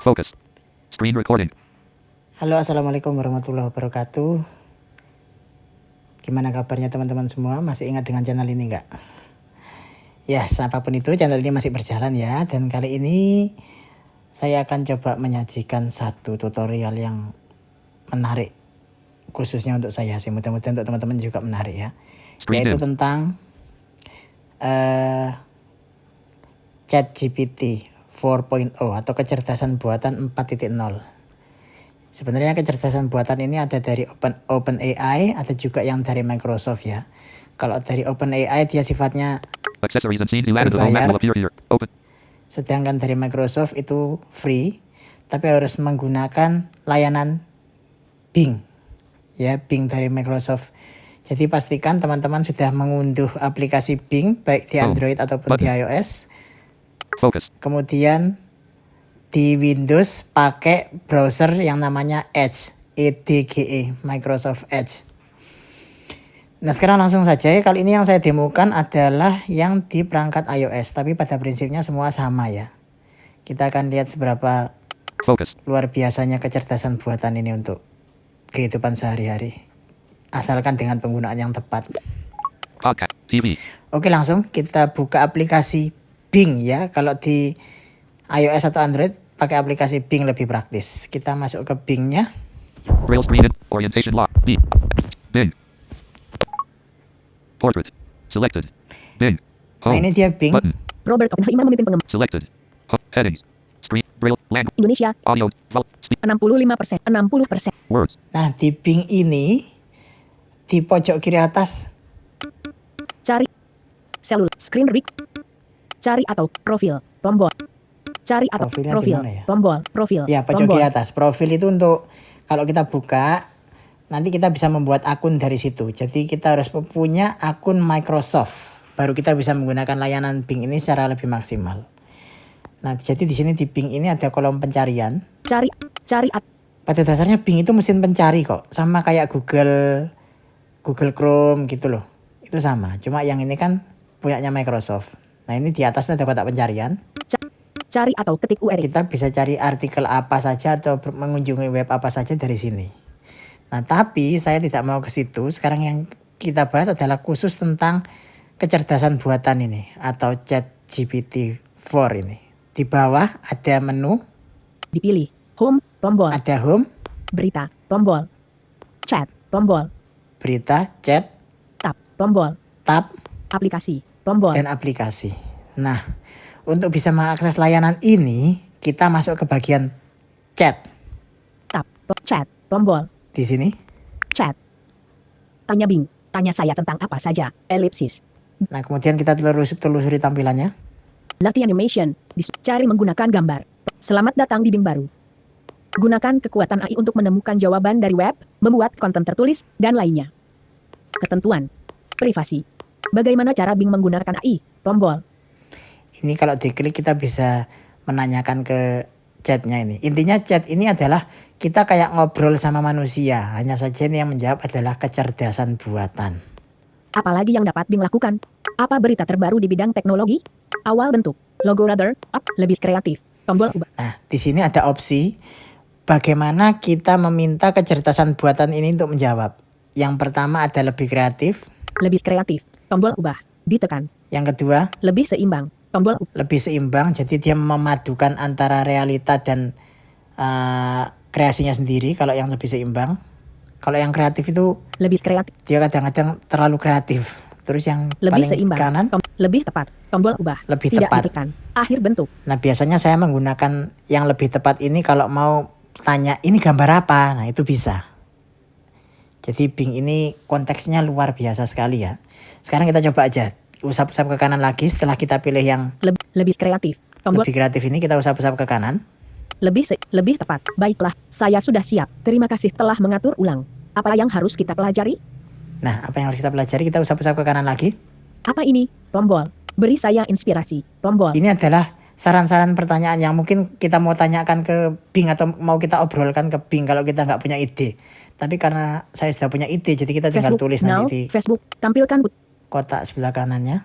Focus. Screen recording. Halo, assalamualaikum warahmatullahi wabarakatuh. Gimana kabarnya teman-teman semua? Masih ingat dengan channel ini nggak? Ya, apapun itu, channel ini masih berjalan ya. Dan kali ini saya akan coba menyajikan satu tutorial yang menarik, khususnya untuk saya sih. Mudah-mudahan untuk teman-teman juga menarik ya. Screen Yaitu dim. tentang ChatGPT 4.0 atau kecerdasan buatan 4.0. Sebenarnya kecerdasan buatan ini ada dari OpenAI, ada juga yang dari Microsoft ya. Kalau dari OpenAI dia sifatnya Accessories and scenes you added to the home app berbayar, will appear here. Open. sedangkan dari Microsoft itu free, tapi harus menggunakan layanan Bing. Ya, Bing dari Microsoft. Jadi pastikan teman-teman sudah mengunduh aplikasi Bing baik di Android ataupun di iOS. Focus. Kemudian di Windows pakai browser yang namanya Edge, EDGE, Microsoft Edge. Nah, sekarang langsung saja ya. Kali ini yang saya demokan adalah yang di perangkat iOS, tapi pada prinsipnya semua sama ya. Kita akan lihat seberapa Focus. luar biasanya kecerdasan buatan ini untuk kehidupan sehari-hari, asalkan dengan penggunaan yang tepat. Podcast. TV. Oke, langsung kita buka aplikasi Bing ya. Kalau di iOS atau Android pakai aplikasi Bing lebih praktis. Kita masuk ke Bing-nya. Braille screen. Orientation lock. B. Bing. Portrait. Selected. Bing. Nah, ini dia Bing. Button. Robert Oppenheimer memimpin pengembangan Selected. Headings. Screen. Braille. Language. Indonesia Audio. Speak. 65%, 60%. Words. Nah, di Bing ini di pojok kiri atas Cari seluler, screen read. Cari atau profil, tombol. Cari atau Profilnya profil, di mana ya? tombol, profil. ya pojok tombol. kiri atas. Profil itu untuk kalau kita buka nanti kita bisa membuat akun dari situ. Jadi kita harus punya akun Microsoft baru kita bisa menggunakan layanan Bing ini secara lebih maksimal. Nah, jadi di sini di Bing ini ada kolom pencarian. Cari Pada dasarnya Bing itu mesin pencari kok, sama kayak Google Chrome gitu loh. Itu sama, cuma yang ini kan punyanya Microsoft. Nah, ini di atasnya ada kotak pencarian. cari atau ketik URL. Kita bisa cari artikel apa saja atau mengunjungi web apa saja dari sini. Nah, tapi saya tidak mau ke situ. Sekarang yang kita bahas adalah khusus tentang kecerdasan buatan ini atau ChatGPT 4 ini. Di bawah ada menu, Dipilih home, tombol. ada home, Berita, tombol. Chat, tombol. berita, chat, Tab, tombol. tab, Aplikasi, tombol. dan aplikasi. Nah, untuk bisa mengakses layanan ini, kita masuk ke bagian chat. Tab, chat, tombol. Di sini, Chat. Tanya Bing, tanya saya tentang apa saja. Elipsis. nah kemudian kita telusuri tampilannya. Lati animation. Cari menggunakan gambar. Selamat datang di Bing baru. Gunakan kekuatan AI untuk menemukan jawaban dari web, membuat konten tertulis, dan lainnya. Ketentuan. Privasi. Bagaimana cara Bing menggunakan AI? Tombol. Ini kalau diklik kita bisa menanyakan ke chatnya ini. Intinya chat ini adalah kita kayak ngobrol sama manusia. Hanya saja ini yang menjawab adalah kecerdasan buatan. Apalagi yang dapat Bing lakukan? Apa berita terbaru di bidang teknologi? Awal bentuk. Logo rather, up, lebih kreatif. Tombol ubah. Nah, di sini ada opsi bagaimana kita meminta kecerdasan buatan ini untuk menjawab. Yang pertama ada lebih kreatif. Lebih kreatif. Tombol ubah. Ditekan. Yang kedua Lebih seimbang. Tombol ubah. lebih seimbang. Jadi dia memadukan antara realita dan kreasinya sendiri. Kalau yang lebih seimbang. Kalau yang kreatif itu Lebih kreatif. dia kadang-kadang terlalu kreatif. Terus yang Lebih paling seimbang. kanan Lebih tepat. Tombol ubah. lebih Tidak tepat. ditekan. Akhir bentuk. Nah, biasanya saya menggunakan yang lebih tepat ini kalau mau tanya ini gambar apa. Nah, itu bisa. Jadi Bing ini konteksnya luar biasa sekali ya. Sekarang kita coba aja. Usap-usap ke kanan lagi setelah kita pilih yang Lebih kreatif. Tombol lebih kreatif ini, kita usap-usap ke kanan. lebih tepat. Baiklah, saya sudah siap. Terima kasih telah mengatur ulang. Apa yang harus kita pelajari? Nah, apa yang harus kita pelajari? Kita usap-usap ke kanan lagi. Apa ini? Tombol. Beri saya inspirasi. Tombol. Ini adalah saran-saran pertanyaan yang mungkin kita mau tanyakan ke Bing atau mau kita obrolkan ke Bing kalau kita nggak punya ide. Tapi karena saya sudah punya ide, jadi kita tinggal Facebook tulis now. nanti di Facebook. Tampilkan kotak sebelah kanannya.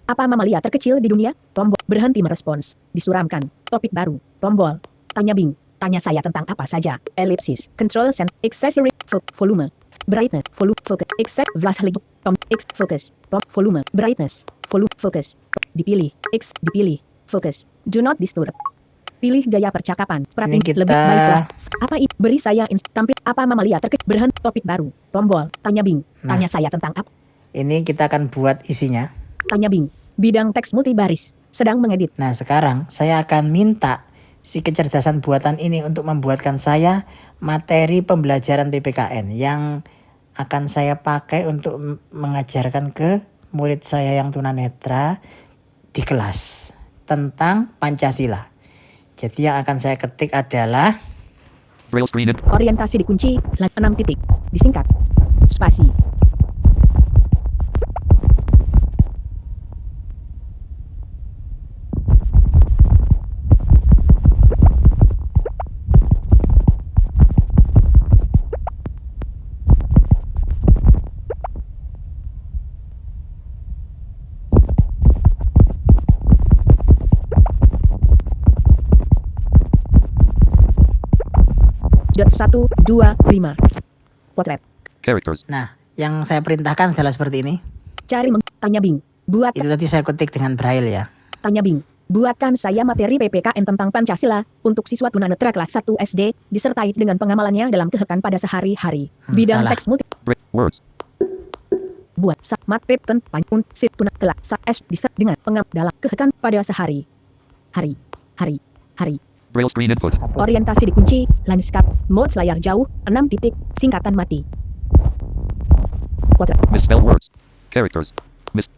apa mamalia terkecil di dunia? Tombol. Berhenti merespons. Disuramkan. Topik baru. Tombol. Tanya Bing. Tanya saya tentang apa saja. Ellipsis. Control and accessory. Volume. Brightness. Volume. Focus. Exact. Flashlight. X. Focus. Volume. Brightness. Volume. Focus. Dipilih. X. Dipilih. Focus. Do not disturb. Pilih gaya percakapan. Ini kita- Lebih baiklah. Apa ini? Beri saya tampil apa mamalia terkejut. Berhenti. Topik baru. Tombol. Tanya Bing. Nah. Tanya saya tentang apa? Ini kita akan buat isinya. Tanya Bing. Bidang teks multibaris. Sedang mengedit. Nah, sekarang saya akan minta si kecerdasan buatan ini untuk membuatkan saya materi pembelajaran PPKN yang akan saya pakai untuk mengajarkan ke murid saya yang tunanetra di kelas tentang Pancasila. Jadi yang akan saya ketik adalah Braille screen. Orientasi dikunci. 6 titik. Disingkat. Spasi. Dot 125. Potret. Characters. nah, yang saya perintahkan adalah seperti ini. Cari Tanya Bing. Buat Itu tadi saya ketik dengan braille ya. Tanya Bing. Buatkan saya materi PPKN tentang Pancasila untuk siswa tunanetra kelas 1 SD disertai dengan pengamalannya dalam kehekan pada sehari-hari. Bidang salah. teks multi Words. buat mat pep pun sit tuna kelas S dengan pengam dalam kehekan pada sehari hari. Braille screen input. Orientasi dikunci. Landscape. Mode layar jauh. 6 titik. Singkatan mati. Potret. Misspell words. Characters.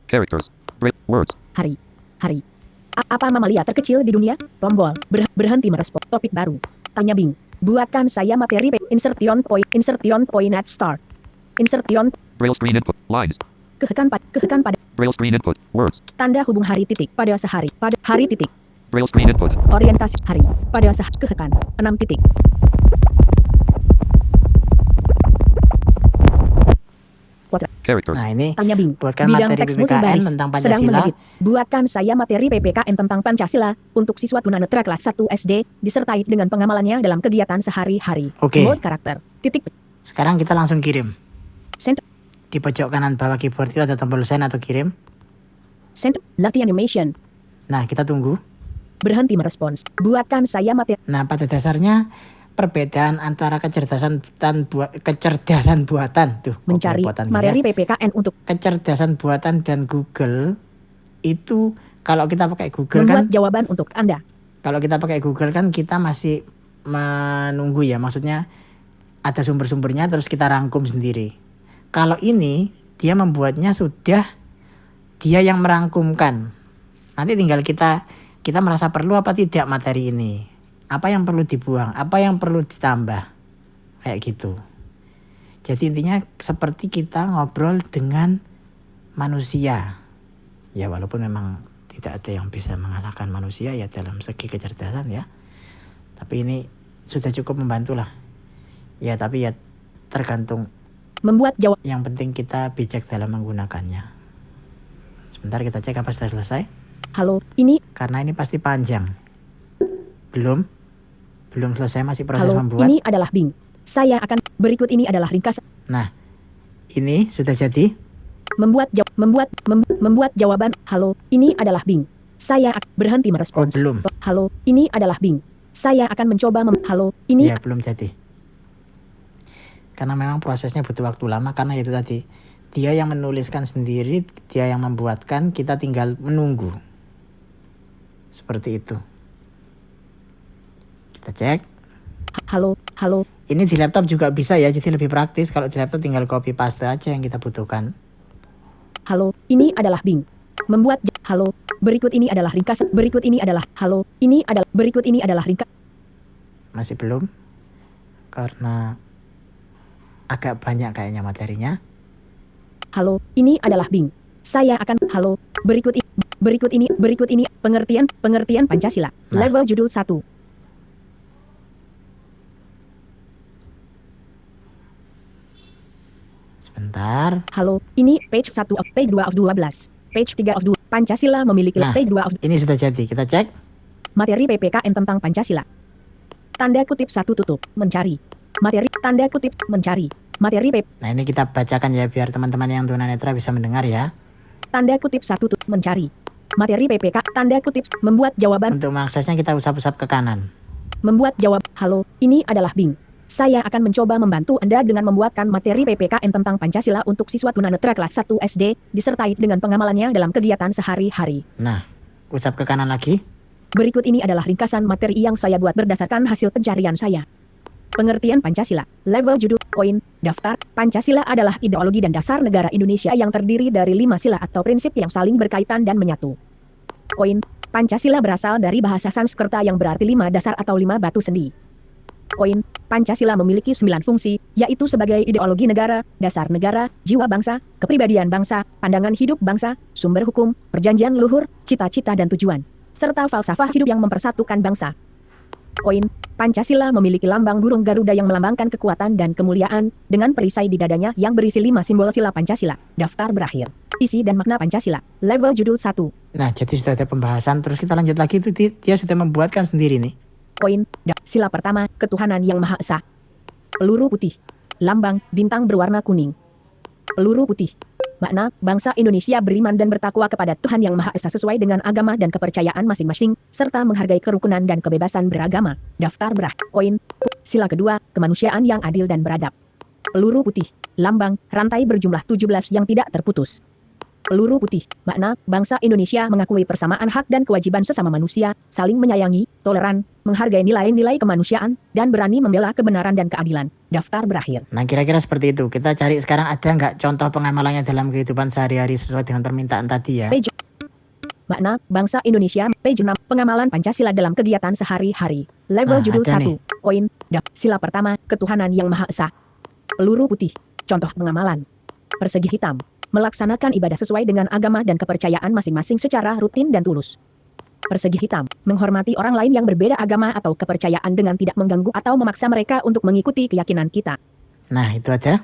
Characters. Braille words. Hari. Apa mamalia terkecil di dunia? Tombol. Berhenti merespon. Topik baru. Tanya Bing. Buatkan saya materi insertion point at start. Insertion. Braille screen input. Lines. Kehekan pada. Braille screen input. Words. Tanda hubung hari titik. Pada sehari. Pada hari titik. Braille screen input. Orientasi hari. Pada kehekan. 6 titik. Potret. Characters. Nah, ini Tanya Bing. buatkan Bidang materi teks PPKN multibaris. tentang Sedang Pancasila. mengedit. Buatkan saya materi PPKN tentang Pancasila untuk siswa tunanetra kelas 1 SD disertai dengan pengamalannya dalam kegiatan sehari-hari. Oke. Mode karakter. Titik. Sekarang kita langsung kirim. Send. Di pojok kanan bawah keyboard itu ada tombol send atau kirim. Send. Latih animation. Nah, kita tunggu. Berhenti merespons. Buatkan saya materi. Nah, pada dasarnya perbedaan antara kecerdasan buatan tuh kok Mencari belepotan gini ya. materi PPKN untuk Kecerdasan buatan dan Google itu kalau kita pakai Google membuat kan jawaban untuk Anda. kalau kita pakai Google kan kita masih menunggu ya, maksudnya ada sumber-sumbernya terus kita rangkum sendiri. Kalau ini dia membuatnya sudah dia yang merangkumkan. Nanti tinggal kita merasa perlu apa tidak materi ini. Apa yang perlu dibuang, apa yang perlu ditambah. Kayak gitu. Jadi intinya seperti kita ngobrol dengan manusia. Ya walaupun memang tidak ada yang bisa mengalahkan manusia ya dalam segi kecerdasan ya. Tapi ini sudah cukup membantu lah. Ya tapi ya tergantung. Membuat jawab. Yang penting kita bijak dalam menggunakannya. Sebentar kita cek apa sudah selesai. Halo, ini. Karena ini pasti panjang. Belum selesai, masih proses Halo, membuat. ini adalah Bing. Saya akan berikut ini adalah ringkas. Nah, ini sudah jadi. Membuat jawaban. Halo, ini adalah Bing. Saya berhenti merespons. Oh, belum. Halo, ini adalah Bing. Saya akan mencoba halo, ini. Ya, belum jadi. Karena memang prosesnya butuh waktu lama karena itu tadi. Dia yang menuliskan sendiri, dia yang membuatkan, kita tinggal menunggu. Seperti itu. Kita cek. Halo. Ini di laptop juga bisa ya, jadi lebih praktis. Kalau di laptop tinggal copy paste aja yang kita butuhkan. Halo, ini adalah Bing. Membuat halo. Berikut ini adalah ringkas. Berikut ini adalah halo. Ini adalah berikut ini adalah ringkas. Masih belum. Karena agak banyak kayaknya materinya. Halo, ini adalah Bing. Saya akan halo. Berikut ini pengertian Pancasila. Nah. Level judul 1. Sebentar. Halo, ini page 1 of page 2 of 12. Page 3 of 2. Pancasila memiliki Nah, page 2 of ini sudah jadi. Kita cek. materi PPKN tentang Pancasila. tanda kutip satu tutup, mencari. Materi, tanda kutip, mencari. Materi Nah ini kita bacakan ya biar teman-teman yang tunanetra bisa mendengar ya. tanda kutip satu tutup, mencari. Materi PPK, tanda kutip, membuat jawaban, Untuk mengaksesnya kita usap-usap ke kanan. membuat jawab. Halo, ini adalah Bing. Saya akan mencoba membantu Anda dengan membuatkan materi PPKN tentang Pancasila untuk siswa tunanetra kelas 1 SD, disertai dengan pengamalannya dalam kegiatan sehari-hari. Nah, usap ke kanan lagi. Berikut ini adalah ringkasan materi yang saya buat berdasarkan hasil pencarian saya. Pengertian Pancasila, level judul, poin, daftar. Pancasila adalah ideologi dan dasar negara Indonesia yang terdiri dari 5 sila atau prinsip yang saling berkaitan dan menyatu. Poin, Pancasila berasal dari bahasa Sanskerta yang berarti 5 dasar atau 5 batu sendi. Poin, Pancasila memiliki 9 fungsi, yaitu sebagai ideologi negara, dasar negara, jiwa bangsa, kepribadian bangsa, pandangan hidup bangsa, sumber hukum, perjanjian luhur, cita-cita dan tujuan, serta falsafah hidup yang mempersatukan bangsa. Poin, Pancasila memiliki lambang burung Garuda yang melambangkan kekuatan dan kemuliaan, dengan perisai di dadanya yang berisi 5 simbol sila Pancasila. Daftar berakhir. Isi dan makna Pancasila. Level judul 1. Nah, jadi sudah ada pembahasan. Terus kita lanjut lagi, itu dia sudah membuatkan sendiri nih. Poin, sila pertama, ketuhanan yang Maha Esa. Peluru putih. Lambang, bintang berwarna kuning. Peluru putih. Makna, bangsa Indonesia beriman dan bertakwa kepada Tuhan yang Maha Esa sesuai dengan agama dan kepercayaan masing-masing, serta menghargai kerukunan dan kebebasan beragama. Daftar berakhir. Poin, sila kedua, kemanusiaan yang adil dan beradab. Peluru putih. Lambang, rantai berjumlah 17 yang tidak terputus. Peluru putih. Makna, bangsa Indonesia mengakui persamaan hak dan kewajiban sesama manusia, saling menyayangi, toleran, menghargai nilai-nilai kemanusiaan, dan berani membela kebenaran dan keadilan. Daftar berakhir. Nah, kira-kira seperti itu. Kita cari sekarang ada nggak contoh pengamalannya dalam kehidupan sehari-hari sesuai dengan permintaan tadi ya. Page. Makna, bangsa Indonesia, page 6, pengamalan Pancasila dalam kegiatan sehari-hari. Level judul ada 1. Poin, sila pertama, ketuhanan yang Maha Esa. Peluru putih. Contoh pengamalan. Persegi hitam. Melaksanakan ibadah sesuai dengan agama dan kepercayaan masing-masing secara rutin dan tulus. Persegi hitam. Menghormati orang lain yang berbeda agama atau kepercayaan dengan tidak mengganggu atau memaksa mereka untuk mengikuti keyakinan kita. Nah, itu ada.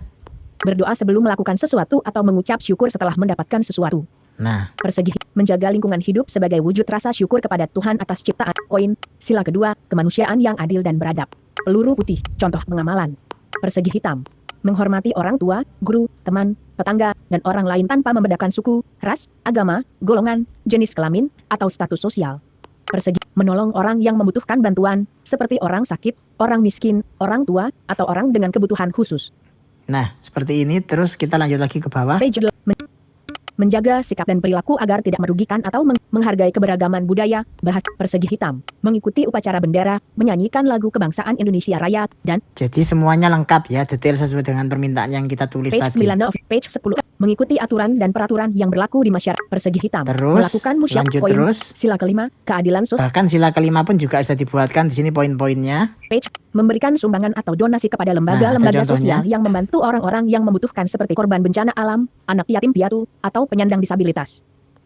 Berdoa sebelum melakukan sesuatu atau mengucap syukur setelah mendapatkan sesuatu. Nah, Persegi menjaga lingkungan hidup sebagai wujud rasa syukur kepada Tuhan atas ciptaan. Poin, sila kedua, kemanusiaan yang adil dan beradab. Peluru putih, contoh pengamalan. Persegi hitam. Menghormati orang tua, guru, teman, tetangga, dan orang lain tanpa membedakan suku, ras, agama, golongan, jenis kelamin, atau status sosial. Persegi, menolong orang yang membutuhkan bantuan, seperti orang sakit, orang miskin, orang tua, atau orang dengan kebutuhan khusus. nah seperti ini. Terus kita lanjut lagi ke bawah. Page menjaga sikap dan perilaku agar tidak merugikan atau menghargai keberagaman budaya, bahasa. Persegi hitam. Mengikuti upacara bendera, menyanyikan lagu kebangsaan Indonesia Raya, dan Jadi semuanya lengkap ya, detail sesuai dengan permintaan yang kita tulis page tadi. 9 of page 10. Mengikuti aturan dan peraturan yang berlaku di masyarakat. Persegi hitam. Terus, Melakukan musyawar. lanjut Poin, terus. sila kelima, keadilan sosial. Bahkan sila kelima pun juga sudah dibuatkan di sini poin-poinnya. Page, memberikan sumbangan atau donasi kepada Nah, lembaga-lembaga ada contohnya. sosial yang membantu orang-orang yang membutuhkan seperti korban bencana alam, anak yatim piatu, atau penyandang disabilitas.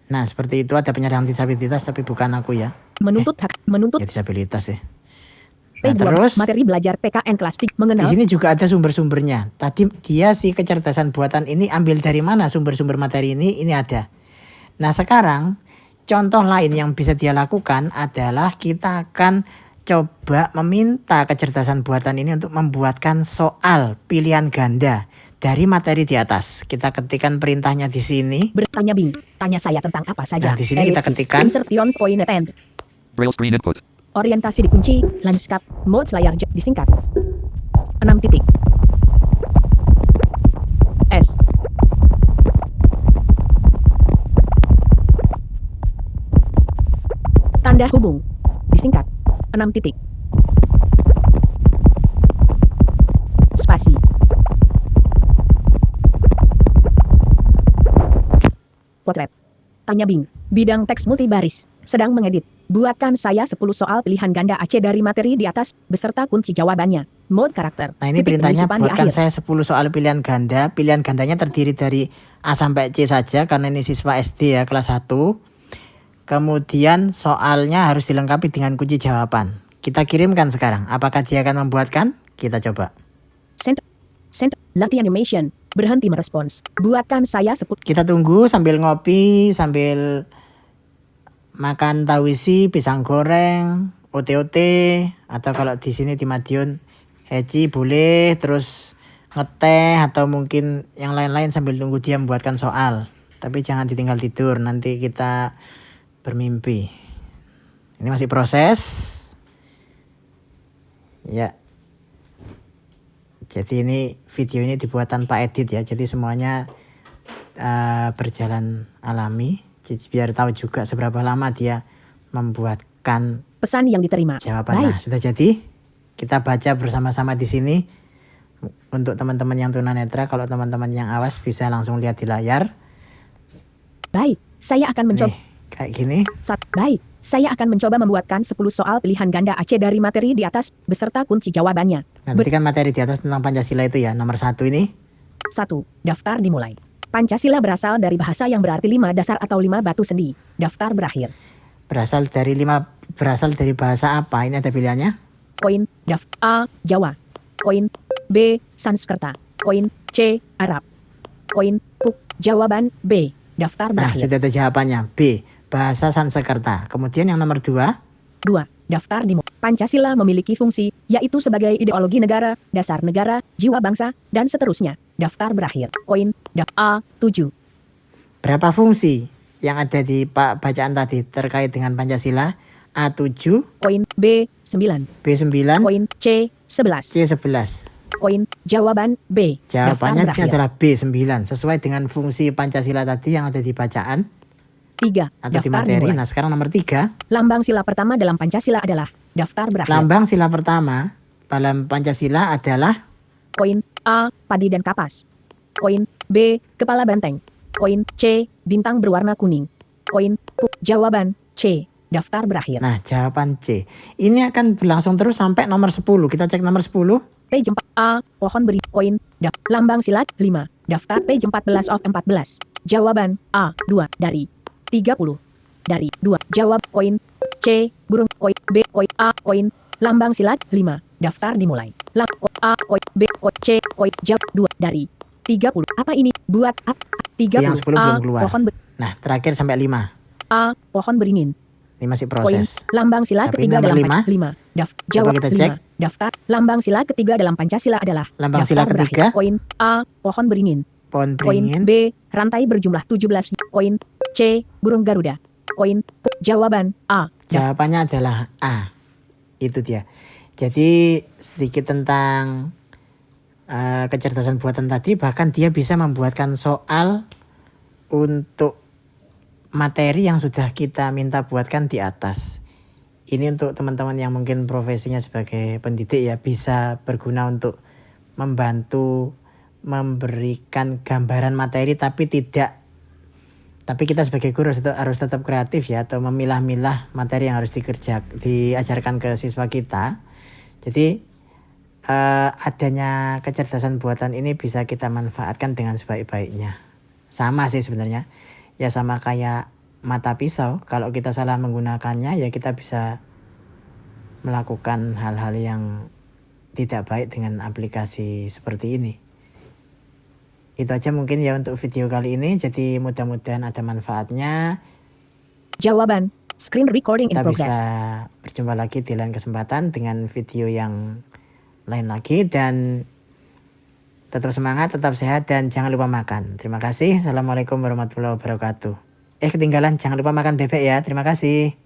Nah, seperti itu, ada penyandang disabilitas tapi bukan aku ya. Menuntut hak, menuntut. Ya disabilitas ya. Nah, Page 2, terus materi belajar PKN kelas 3, di mengenal. sini juga ada sumber-sumbernya. Tadi dia si kecerdasan buatan ini ambil dari mana sumber-sumber materi ini ada. Nah, sekarang contoh lain yang bisa dia lakukan adalah kita akan coba meminta kecerdasan buatan ini untuk membuatkan soal pilihan ganda dari materi di atas. Kita ketikkan perintahnya di sini. Bertanya Bing, tanya saya tentang apa saja. Nah, di sini kita Ellipsis, ketikkan. insertion point at end. Braille screen input. Orientasi dikunci, landscape, mode layar disingkat. 6 titik. S. Tanda hubung. Disingkat. 6 titik. Spasi. Potret. Tanya Bing. Bidang teks multibaris. Sedang mengedit. Buatkan saya 10 soal pilihan ganda Aceh dari materi di atas, beserta kunci jawabannya. Mode karakter. Nah, ini Titik perintahnya penyusupan di buatkan akhir. saya 10 soal pilihan ganda. Pilihan gandanya terdiri dari A sampai C saja karena ini siswa SD ya kelas 1. Kemudian soalnya harus dilengkapi dengan kunci jawaban. Kita kirimkan sekarang. Apakah dia akan membuatkan? Kita coba. Send. Latihan animation. Berhenti merespons. Buatkan saya 10. Kita tunggu sambil ngopi, sambil makan tahu isi, pisang goreng. OT-OT, atau kalau di sini di Madiun heci boleh, terus ngeteh atau mungkin yang lain-lain sambil tunggu dia membuatkan soal. Tapi jangan ditinggal tidur, nanti kita bermimpi. Ini masih proses. Ya. Jadi ini video ini dibuat tanpa edit ya. Jadi semuanya berjalan alami. Jadi biar tahu juga seberapa lama dia membuatkan Pesan yang diterima. jawaban. Baik. Nah, sudah jadi. Kita baca bersama-sama di sini. Untuk teman-teman yang tunanetra, kalau teman-teman yang awas bisa langsung lihat di layar. Baik, saya akan mencoba. Nih, kayak gini. Baik, saya akan mencoba membuatkan 10 soal pilihan ganda Aceh dari materi di atas beserta kunci jawabannya. Nanti kan materi di atas tentang Pancasila itu ya. Nomor 1 ini. 1. Daftar dimulai. Pancasila berasal dari bahasa yang berarti 5 dasar atau 5 batu sendi. Daftar berakhir. Berasal dari bahasa apa? Ini ada pilihannya. Poin A. Jawa. Poin B. Sanskerta. Poin C. Arab. Poin jawaban B. Daftar Nah, berakhir. sudah ada jawabannya. B. Bahasa Sanskerta. Kemudian yang nomor 2. 2. Daftar dimulai. Pancasila memiliki fungsi, yaitu sebagai ideologi negara, dasar negara, jiwa bangsa, dan seterusnya. Daftar berakhir. Poin A. 7. Berapa fungsi yang ada di bacaan tadi terkait dengan Pancasila? A7, Poin B. 9. B9, Poin C. 11. C11. Poin jawaban B. Jawabannya di sini Daftar berakhir. adalah B9. Sesuai dengan fungsi Pancasila tadi yang ada di bacaan 3. atau di Daftar materi. dimulai. Nah, sekarang nomor 3. Lambang sila pertama dalam Pancasila adalah daftar berakhir. Lambang sila pertama dalam Pancasila adalah Poin A. Padi dan kapas. Poin B. Kepala banteng. Poin C. Bintang berwarna kuning. Poin jawaban C. Daftar berakhir. nah, jawaban C. Ini akan berlangsung terus sampai nomor 10. Kita cek nomor 10. Page 4 A. Pohon beri. Poin lambang silat 5. Daftar page 14 of 14. Jawaban A. 2 dari 30. Dari 2. Jawab poin C. Burung. Poin B. Poin A. Poin lambang silat 5. Daftar dimulai. A. Poin B. Poin C. Poin jawab 2 dari 30. Apa ini? Buat apa? 30. Yang 10 A. belum keluar. Pohon Nah, terakhir sampai 5. A. Pohon beringin. Ini masih Poin proses. lambang sila Tapi ketiga nomor dalam 5. Jawab kita cek. 5. Daftar lambang sila ketiga dalam Pancasila adalah Lambang daftar sila ketiga. berakhir. Poin A. Pohon beringin. Pohon Poin beringin. B. Rantai berjumlah 17. Poin C. Burung Garuda. Poin jawaban A. Jawabannya adalah A. Itu dia. Jadi sedikit tentang kecerdasan buatan tadi, bahkan dia bisa membuatkan soal untuk materi yang sudah kita minta buatkan di atas. Ini untuk teman-teman yang mungkin profesinya sebagai pendidik ya, bisa berguna untuk membantu memberikan gambaran materi, tapi kita sebagai guru harus tetap kreatif ya, atau memilah-milah materi yang harus diajarkan ke siswa kita. Jadi adanya kecerdasan buatan ini bisa kita manfaatkan dengan sebaik-baiknya. Sama sih sebenarnya. Ya sama kayak mata pisau, kalau kita salah menggunakannya ya kita bisa melakukan hal-hal yang tidak baik dengan aplikasi seperti ini. Itu aja mungkin ya untuk video kali ini, jadi mudah-mudahan ada manfaatnya. Jawaban. Screen recording in Kita bisa progress. berjumpa lagi di lain kesempatan dengan video yang lain lagi, dan tetap semangat, tetap sehat, dan jangan lupa makan. Terima kasih. Assalamualaikum warahmatullahi wabarakatuh. Ketinggalan, jangan lupa makan bebek ya. Terima kasih.